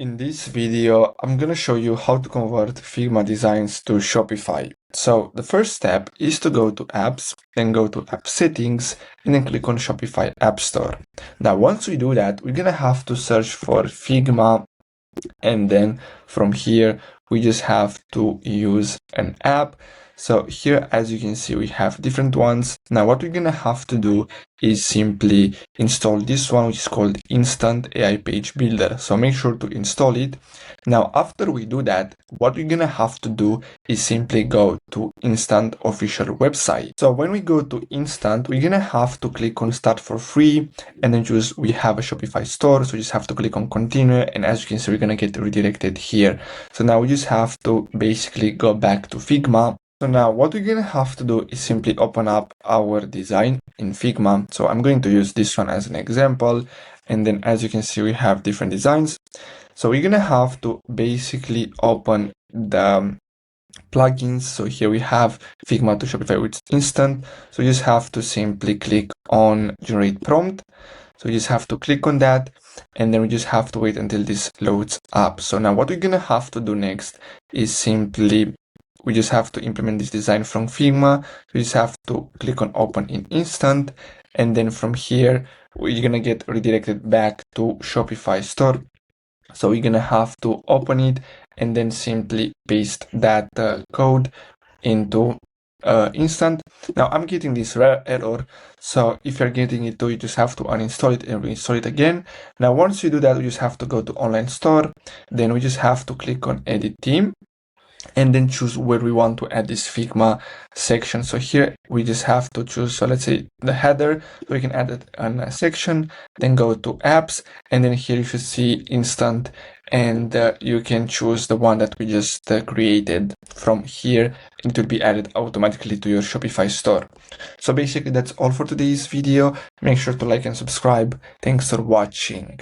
In this video, I'm going to show you how to convert Figma designs to Shopify. So the first step is to go to apps, then go to app settings, and then click on Shopify App Store. Now, once we do that, we're going to have to search for Figma, and then from here, we just have to use an app. So here, as you can see, we have different ones. Now, what we're going to have to do is simply install this one, which is called Instant AI Page Builder. So make sure to install it. Now, after we do that, what we're going to have to do is simply go to Instant official website. So when we go to Instant, we're going to have to click on Start for Free, and then choose we have a Shopify store. So we just have to click on Continue. And as you can see, we're going to get redirected here. So now we just have to basically go back to Figma. So now what we're going to have to do is simply open up our design in Figma. So I'm going to use this one as an example. And then as you can see, we have different designs. So we're going to have to basically open the plugins. So here we have Figma to Shopify with Instant. So you just have to simply click on Generate Prompt. So you just have to click on that, and then we just have to wait until this loads up. So now what we're going to have to do next is simply we just have to implement this design from Figma. We just have to click on Open in Instant, and then from here we're gonna get redirected back to Shopify store. So we're gonna have to open it and then simply paste that code into Instant. Now I'm getting this rare error, so if you're getting it too, you just have to uninstall it and reinstall it again. Now once you do that, we just have to go to Online Store, then we just have to click on Edit Theme, and then choose where we want to add this Figma section. So here we just have to choose, so let's say the header, so we can add it on a section, then go to apps, and then here you should see Instant, and you can choose the one that we just created from here, and it will be added automatically to your Shopify store. So basically that's all for today's video. Make sure to like and subscribe. Thanks for watching.